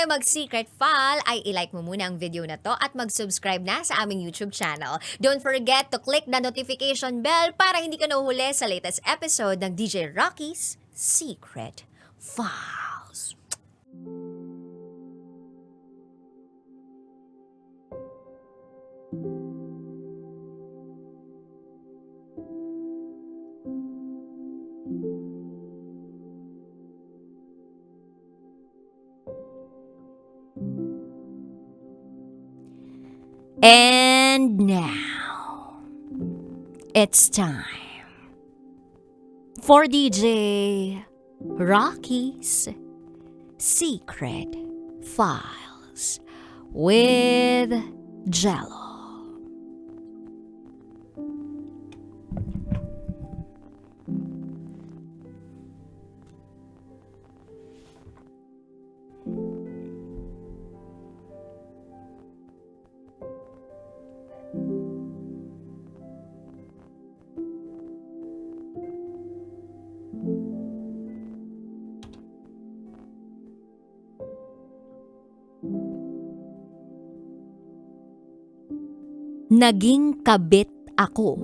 mag-secret file ay ilike mo muna ang video na to at mag-subscribe na sa aming YouTube channel. Don't forget to click the notification bell para hindi ka nahuhuli sa latest episode ng DJ Rocky's Secret Files. And now, it's time for DJ Rocky's Secret Files with Jello. Naging kabit ako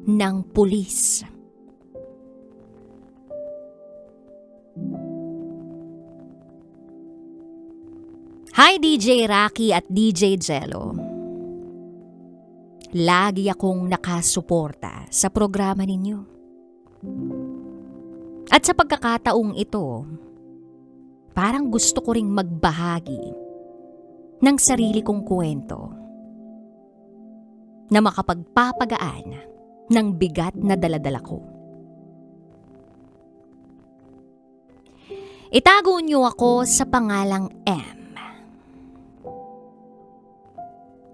ng pulis. Hi DJ Rocky at DJ Jello. Lagi akong nakasuporta sa programa ninyo. At sa pagkakataong ito, parang gusto ko ring magbahagi ng sarili kong kwento na makapagpapagaan ng bigat na daladala ko. Itago niyo ako sa pangalang M.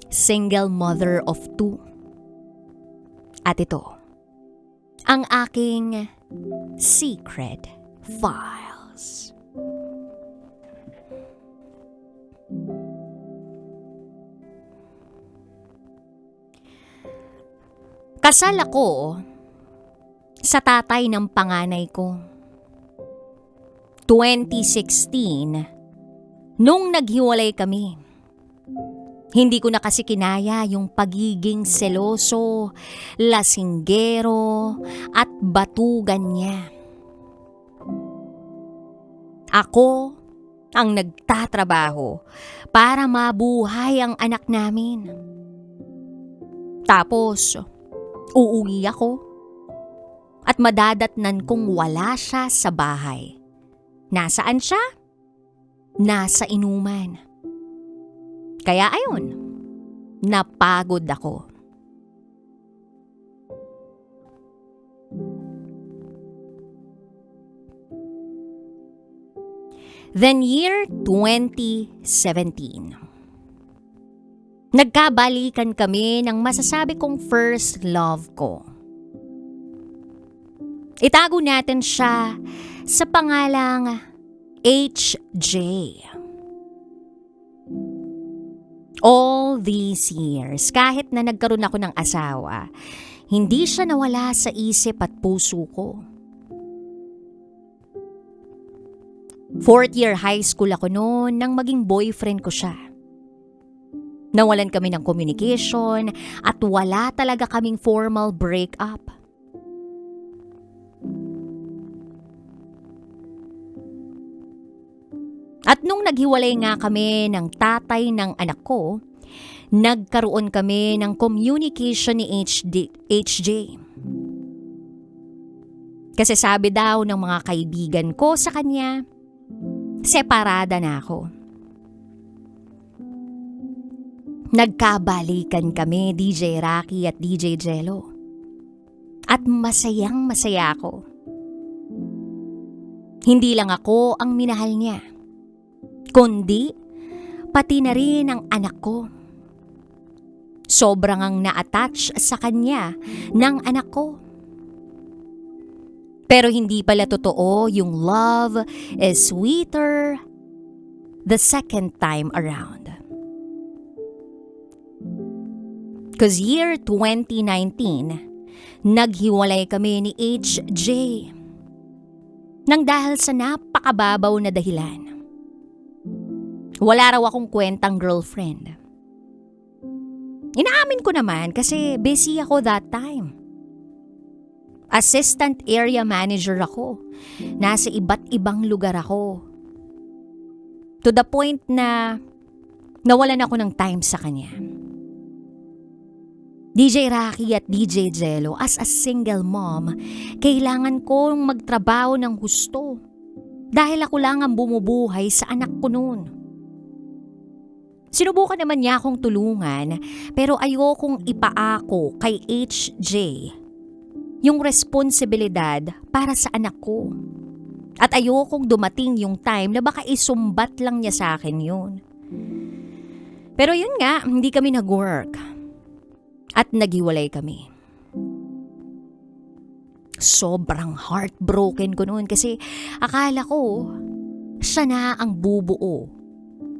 Single mother of 2. At ito, ang aking secret files. Kasal ako sa tatay ng panganay ko. 2016, nung naghiwalay kami. Hindi ko na kasi kinaya yung pagiging seloso, lasinggero, at batugan niya. Ako ang nagtatrabaho para mabuhay ang anak namin. Tapos, uuwi ako at madadatnan kong wala siya sa bahay. Nasaan siya? Nasa inuman. Kaya ayun, napagod ako. Then year 2017. Nagkabalikan kami ng masasabi kong first love ko. Itago natin siya sa pangalang HJ. All these years, kahit na nagkaroon ako ng asawa, hindi siya nawala sa isip at puso ko. 4th year high school ako noon nang maging boyfriend ko siya. Nawalan kami ng communication at wala talaga kaming formal breakup. At nung naghiwalay nga kami ng tatay ng anak ko, nagkaroon kami ng communication ni HJ. Kasi sabi daw ng mga kaibigan ko sa kanya, separada na ako. Nagkabalikan kami, DJ Rocky at DJ Jello. At masayang masaya ako. Hindi lang ako ang minahal niya, kundi pati na rin ang anak ko. Sobrang ang na-attach sa kanya ng anak ko. Pero hindi pala totoo yung love is sweeter the second time around. Because year 2019, naghiwalay kami ni HJ nang dahil sa napakababaw na dahilan. Wala raw akong kwentang girlfriend. Inaamin ko naman kasi busy ako that time. Assistant area manager ako. Nasa iba't ibang lugar ako. To the point na nawalan ako ng time sa kanya. DJ Rocky at DJ Jello, as a single mom, kailangan kong magtrabaho ng gusto. Dahil ako lang ang bumubuhay sa anak ko noon. Sinubukan naman niya akong tulungan pero ayokong ipaako kay HJ yung responsibilidad para sa anak ko. At ayokong dumating yung time na baka isumbat lang niya sa akin yun. Pero yun nga, hindi kami nag-work. At naghiwalay kami. Sobrang heartbroken ko noon kasi akala ko siya na ang bubuo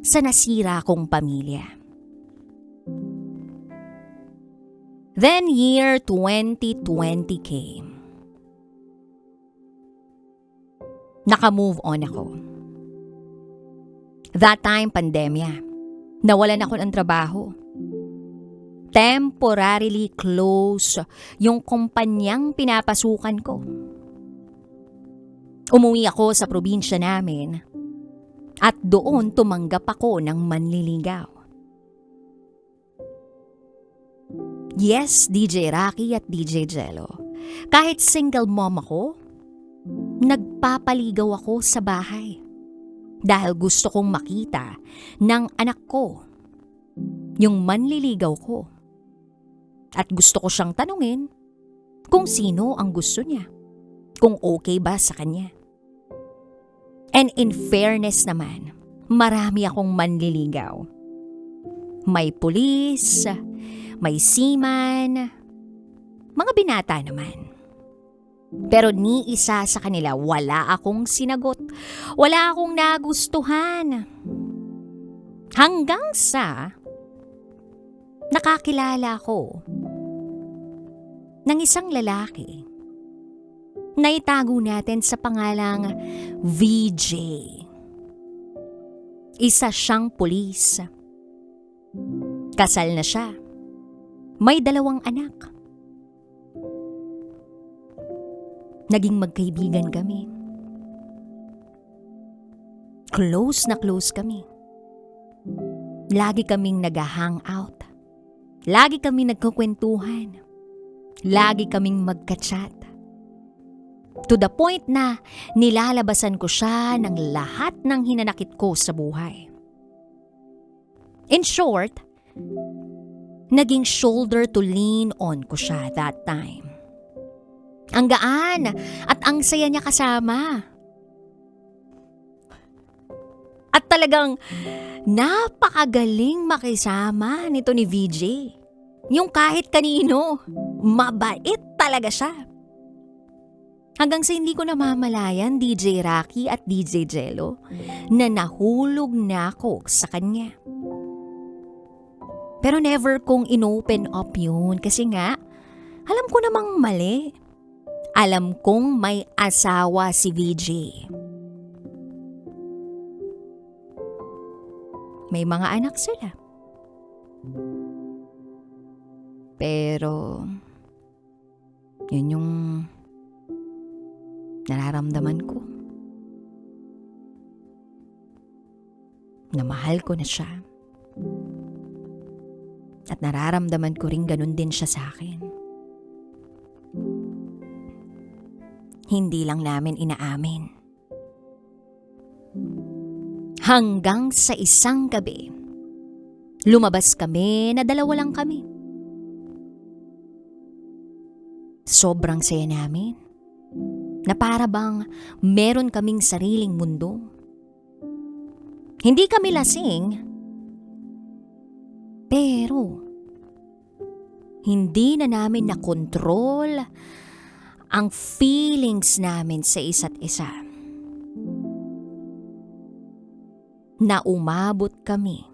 sa nasira kong pamilya. Then year 2020 came. Naka-move on ako. That time, pandemya. Nawalan ako ng trabaho. Temporarily close yung kumpanyang pinapasukan ko. Umuwi ako sa probinsya namin at doon tumanggap ako ng manliligaw. Yes, DJ Rocky at DJ Jello. Kahit single mom ako, nagpapaligaw ako sa bahay. Dahil gusto kong makita ng anak ko yung manliligaw ko. At gusto ko siyang tanungin kung sino ang gusto niya. Kung okay ba sa kanya. And in fairness naman, marami akong manliligaw. May pulis, may seaman, mga binata naman. Pero ni isa sa kanila wala akong sinagot. Wala akong nagustuhan. Hanggang sa nakakilala ko ng isang lalaki na itago natin sa pangalang VJ. Isa siyang pulis. Kasal na siya. May 2 anak. Naging magkaibigan kami. Close na close kami. Lagi kaming nag-hangout. Lagi kaming nagkukwentuhan. Lagi kaming magka-chat. To the point na nilalabasan ko siya ng lahat ng hinanakit ko sa buhay. In short, naging shoulder to lean on ko siya that time. Ang gaan at ang saya niya kasama. At talagang napakagaling makisama nito ni VJ. Yung kahit kanino, mabait talaga siya. Hanggang sa hindi ko namamalayan, DJ Rocky at DJ Jello, na nahulog na ako sa kanya. Pero never kong inopen up yun kasi nga, alam ko namang mali. Alam kong may asawa si VJ. May mga anak sila. Pero, yun yung nararamdaman ko. Na mahal ko na siya. At nararamdaman ko rin ganun din siya sa akin. Hindi lang namin inaamin. Hanggang sa isang gabi, lumabas kami na 2 lang kami. Sobrang saya namin. Na para bang meron kaming sariling mundo. Hindi kami lasing, pero hindi na namin nakontrol ang feelings namin sa isa't isa. Na umabot kami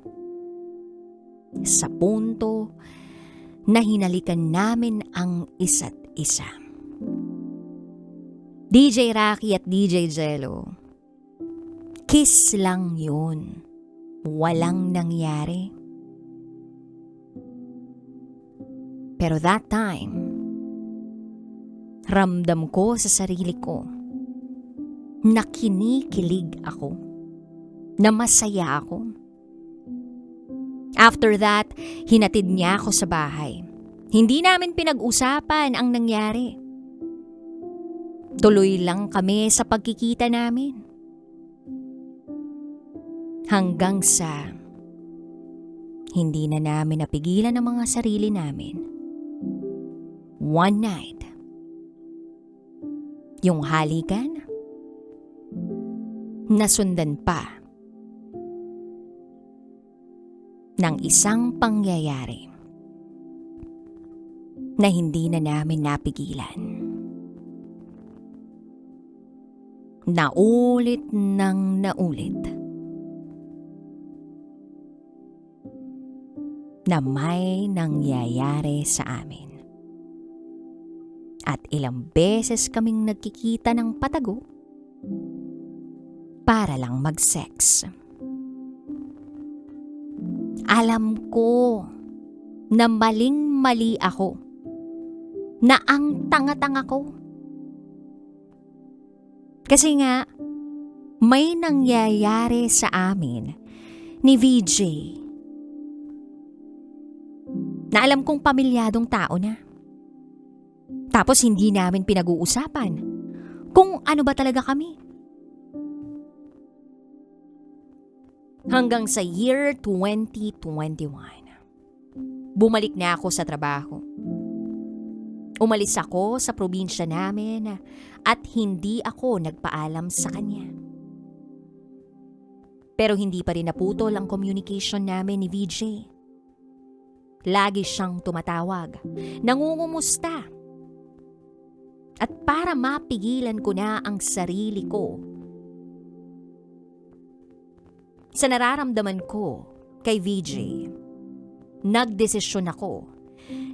sa punto na hinalikan namin ang isa't isa. DJ Rocky at DJ Jello, kiss lang yun. walang nangyari. Pero that time, ramdam ko sa sarili ko na kinikilig ako, na masaya ako. After that, hinatid niya ako sa bahay. Hindi namin pinag-usapan ang nangyari. Tuloy lang kami sa pagkikita namin. Hanggang sa hindi na namin napigilan ang mga sarili namin. One night, yung halikan, nasundan pa ng isang pangyayari na hindi na namin napigilan. Naulit ng naulit na may nangyayari sa amin. At ilang beses kaming nagkikita ng patago para lang mag-sex. Alam ko na maling-mali ako, na ang tanga-tanga ko. Kasi nga, may nangyayari sa amin ni VJ na alam kong pamilyadong tao na. Tapos hindi namin pinag-uusapan kung ano ba talaga kami. Hanggang sa year 2021, bumalik na ako sa trabaho. Umalis ako sa probinsya namin at hindi ako nagpaalam sa kanya. Pero hindi pa rin naputol ang communication namin ni VJ. Lagi siyang tumatawag, nangungumusta. At para mapigilan ko na ang sarili ko sa nararamdaman ko kay VJ, nagdesisyon ako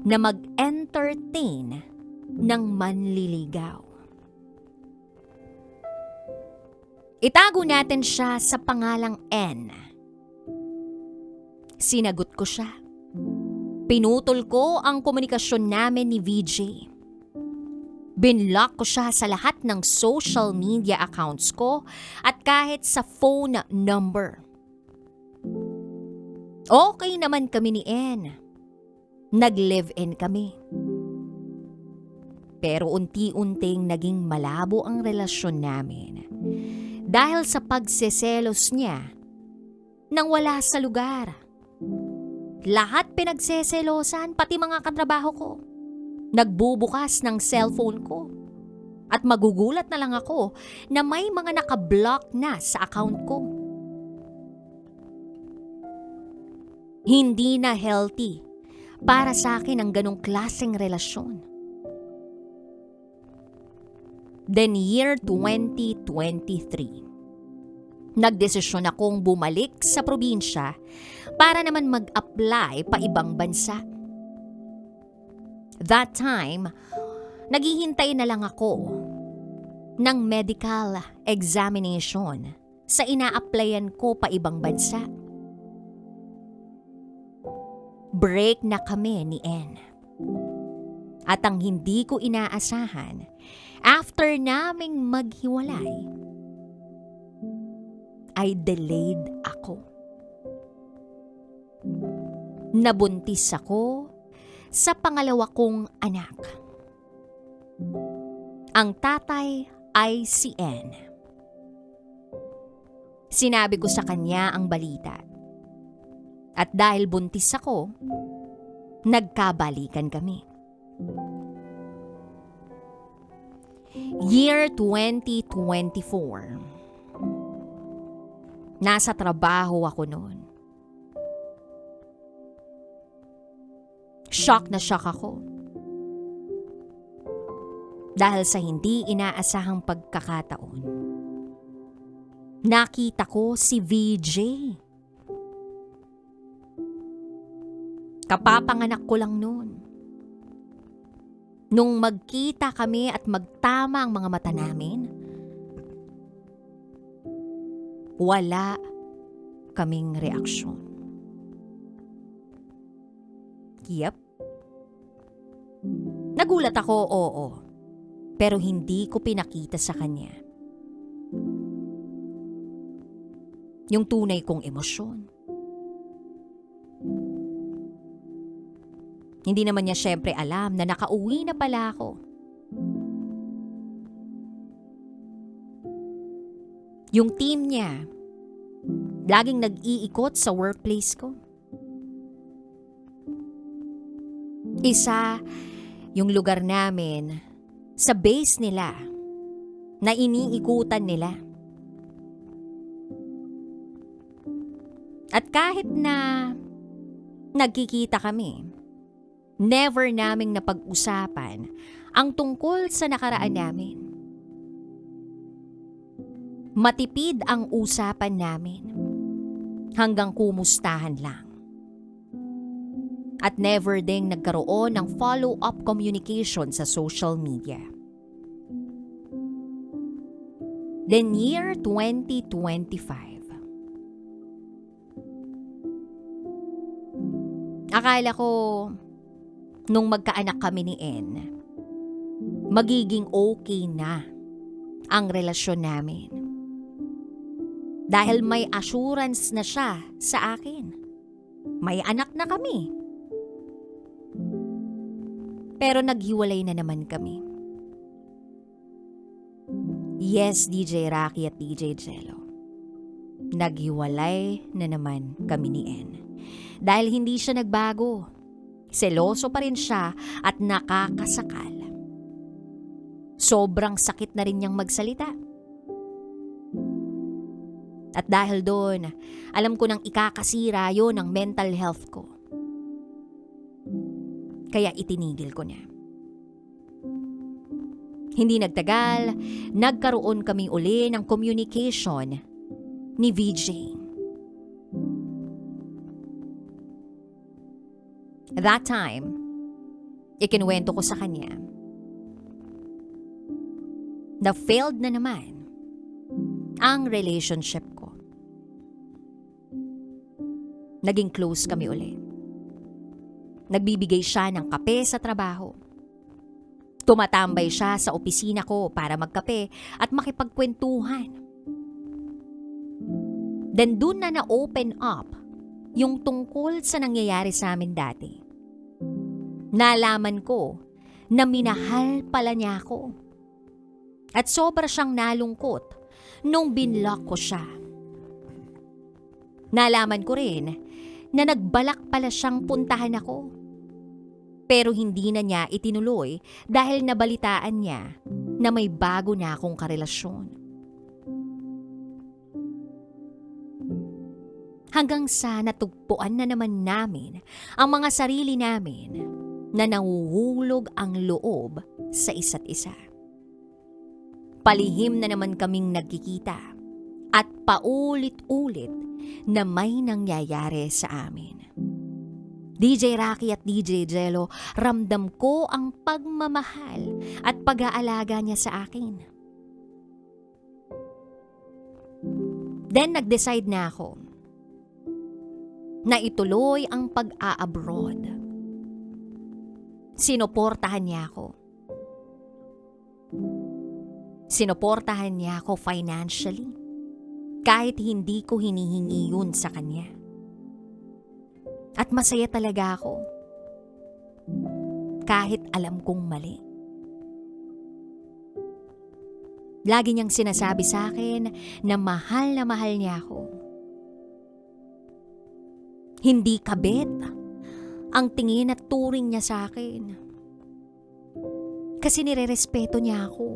na mag-entertain ng manliligaw. Itago natin siya sa pangalang N. Sinagot ko siya. Pinutol ko ang komunikasyon namin ni VJ. Binlock ko siya sa lahat ng social media accounts ko at kahit sa phone number. Okay naman kami ni N. Nag-live-in kami. Pero unti-unting naging malabo ang relasyon namin dahil sa pagseselos niya nang wala sa lugar. Lahat pinagseselosan, pati mga katrabaho ko. Nagbubukas ng cellphone ko. At magugulat na lang ako na may mga nakablock na sa account ko. Hindi na healthy para sa akin ang ganong klaseng relasyon. Then year 2023, nagdesisyon akong bumalik sa probinsya para naman mag-apply pa ibang bansa. That time, naghihintay na lang ako ng medical examination sa ina-applyan ko pa ibang bansa. Break na kami ni N. At ang hindi ko inaasahan, after naming maghiwalay, ay delayed ako. Nabuntis ako sa pangalawa kong anak. Ang tatay ay si N. Sinabi ko sa kanya ang balita. At dahil buntis ako, nagkabalikan kami. Year 2024. Nasa trabaho ako noon. Shock na shock ako. Dahil sa hindi inaasahang pagkakataon, nakita ko si VJ. Kapapanganak ko lang noon. Nung magkita kami at magtama ang mga mata namin, wala kaming reaksyon. Yep. Nagulat ako, oo. Pero hindi ko pinakita sa kanya yung tunay kong emosyon. Hindi naman niya syempre alam na nakauwi na pala ako. Yung team niya, laging nag-iikot sa workplace ko. Isa, yung lugar namin, sa base nila, na iniikutan nila. At kahit na nagkikita kami, never naming napag-usapan ang tungkol sa nakaraan namin. Matipid ang usapan namin hanggang kumustahan lang. At never ding nagkaroon ng follow-up communication sa social media. Then year 2025. Akala ko nung magkaanak kami ni En, magiging okay na ang relasyon namin. Dahil may assurance na siya sa akin. May anak na kami. Pero naghiwalay na naman kami. Yes, DJ Rocky at DJ Jello. Naghiwalay na naman kami ni En. Dahil hindi siya nagbago. Seloso pa rin siya at nakakasakal. Sobrang sakit na rin niyang magsalita. At dahil doon, alam ko nang ikakasira yon ng mental health ko. Kaya itinigil ko na. Hindi nagtagal, nagkaroon kami uli ng communication ni VJ. That time, ikinuwento ko sa kanya na failed na naman ang relationship ko. Naging close kami uli. Nagbibigay siya ng kape sa trabaho. Tumatambay siya sa opisina ko para magkape at makipagkwentuhan. Then dun na open up yung tungkol sa nangyayari sa amin dati. Nalaman ko na minahal pala niya ako. At sobra siyang nalungkot nung binlock ko siya. Nalaman ko rin na nagbalak pala siyang puntahan ako. Pero hindi na niya itinuloy dahil nabalitaan niya na may bago na akong karelasyon. Hanggang sa natugpuan na naman namin ang mga sarili namin na nahuhulog ang loob sa isa't isa. Palihim na naman kaming nagkikita at paulit-ulit na may nangyayari sa amin. DJ Rocky at DJ Jello, ramdam ko ang pagmamahal at pag-aalaga niya sa akin. Then nag-decide na ako na ituloy ang pag-a-abroad. Sinuportahan niya ako. Sinuportahan niya ako financially kahit hindi ko hinihingi yun sa kanya. At masaya talaga ako kahit alam kong mali. Lagi niyang sinasabi sa akin na mahal niya ako. Hindi kabit ang tingin at turing niya sa akin. Kasi nirerespeto niya ako.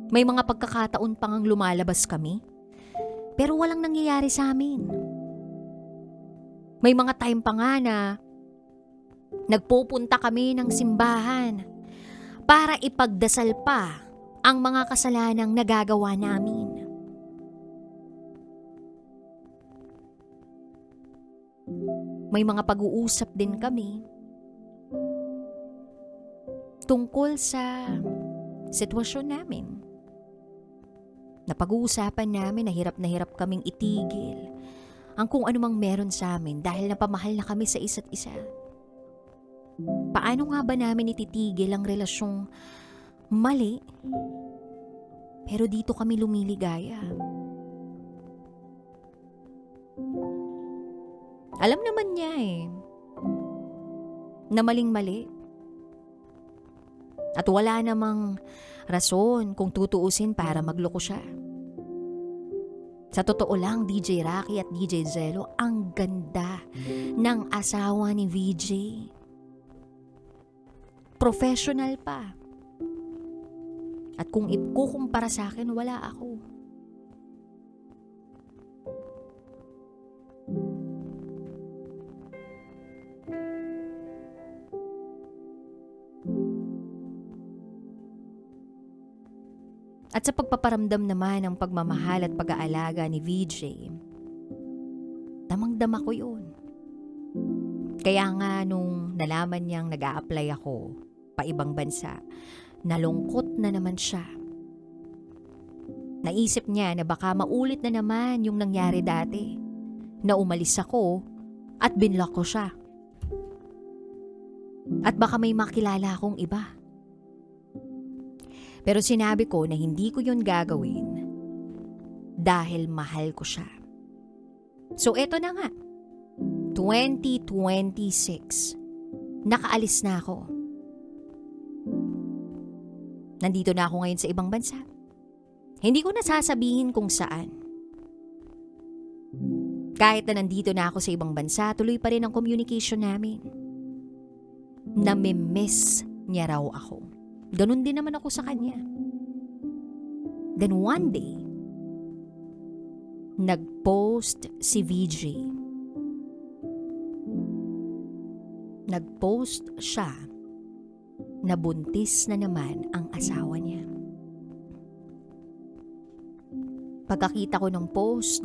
May mga pagkakataon pang lumalabas kami, pero walang nangyayari sa amin. May mga time pa nga na nagpupunta kami ng simbahan para ipagdasal pa ang mga kasalanang nagagawa namin. May mga pag-uusap din kami tungkol sa sitwasyon namin. Napag-uusapan namin na hirap kaming itigil ang kung anumang meron sa amin dahil napamahal na kami sa isa't isa. Paano nga ba namin ititigil ang relasyong mali? Pero dito kami lumiligaya. Alam naman niya na maling-mali. At wala namang rason kung tutuusin para magloko siya. Sa totoo lang, DJ Rocky at DJ Jello, ang ganda ng asawa ni VJ. Professional pa. At kung ikukumpara sa akin, wala ako. At sa pagpaparamdam naman ng pagmamahal at pag-aalaga ni VJ, damang-dama ko yun. Kaya nga nung nalaman niyang nag-a-apply ako pa ibang bansa, nalungkot na naman siya. Naisip niya na baka maulit na naman yung nangyari dati, na umalis ako at binlock ko siya. At baka may makilala akong iba. Pero sinabi ko na hindi ko yun gagawin dahil mahal ko siya. So eto na nga, 2026, nakaalis na ako. Nandito na ako ngayon sa ibang bansa. Hindi ko nasasabihin kung saan. Kahit na nandito na ako sa ibang bansa, tuloy pa rin ang communication namin. Namimiss niya raw ako. Ganun din naman ako sa kanya. Then one day, nag-post si VJ. Nag-post siya na buntis na naman ang asawa niya. Pagkakita ko ng post,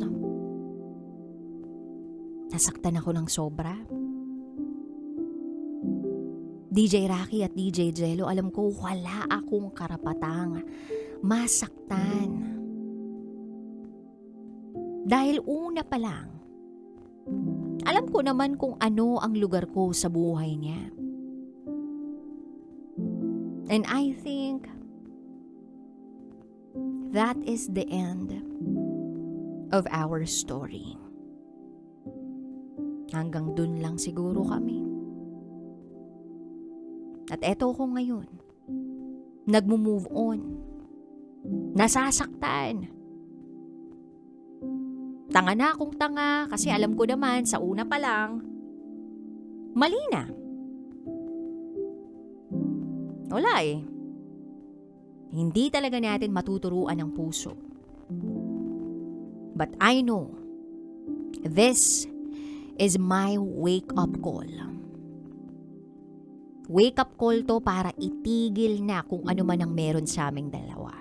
nasaktan ako ng sobra. DJ Rocky at DJ Jello, alam ko wala akong karapatang masaktan. Dahil una pa lang, alam ko naman kung ano ang lugar ko sa buhay niya. And I think that is the end of our story. Hanggang dun lang siguro kami. At eto ko ngayon, nagmo-move on, nasasaktan. Tanga na akong tanga kasi alam ko naman sa una pa lang, mali na. Wala Hindi talaga natin matuturuan ang puso. But I know, this is my wake-up call. Wake-up call to para itigil na kung ano man ang meron sa aming dalawa.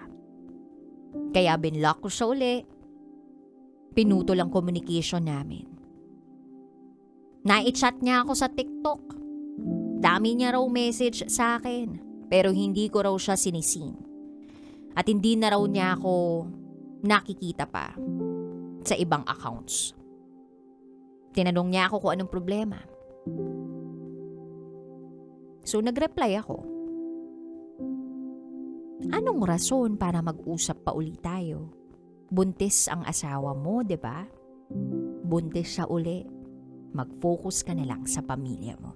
Kaya binlock ko siya uli. Pinutol ang communication namin. Nai-chat niya ako sa TikTok. Dami niya raw message sa akin. Pero hindi ko raw siya sinisin. At hindi na raw niya ako nakikita pa sa ibang accounts. Tinanong niya ako kung anong problema. So nag-reply ako. Anong rason para mag-usap pa uli tayo? Buntis ang asawa mo, 'di ba? Buntis siya uli. Mag-focus ka na lang sa pamilya mo.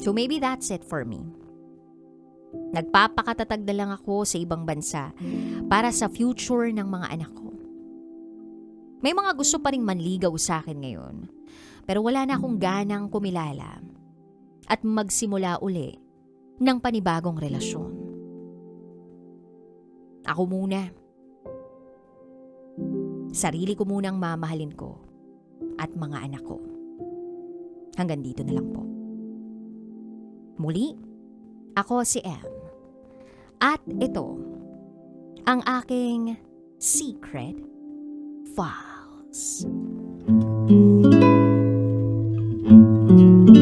So maybe that's it for me. Nagpapakatatag na lang ako sa ibang bansa para sa future ng mga anak ko. May mga gusto pa ring manligaw sa akin ngayon, pero wala na akong ganang kumilala at magsimula uli ng panibagong relasyon. Ako muna. Sarili ko munang mamahalin ko at mga anak ko. Hanggang dito na lang po. Muli, ako si Em. At ito, ang aking Secret Files.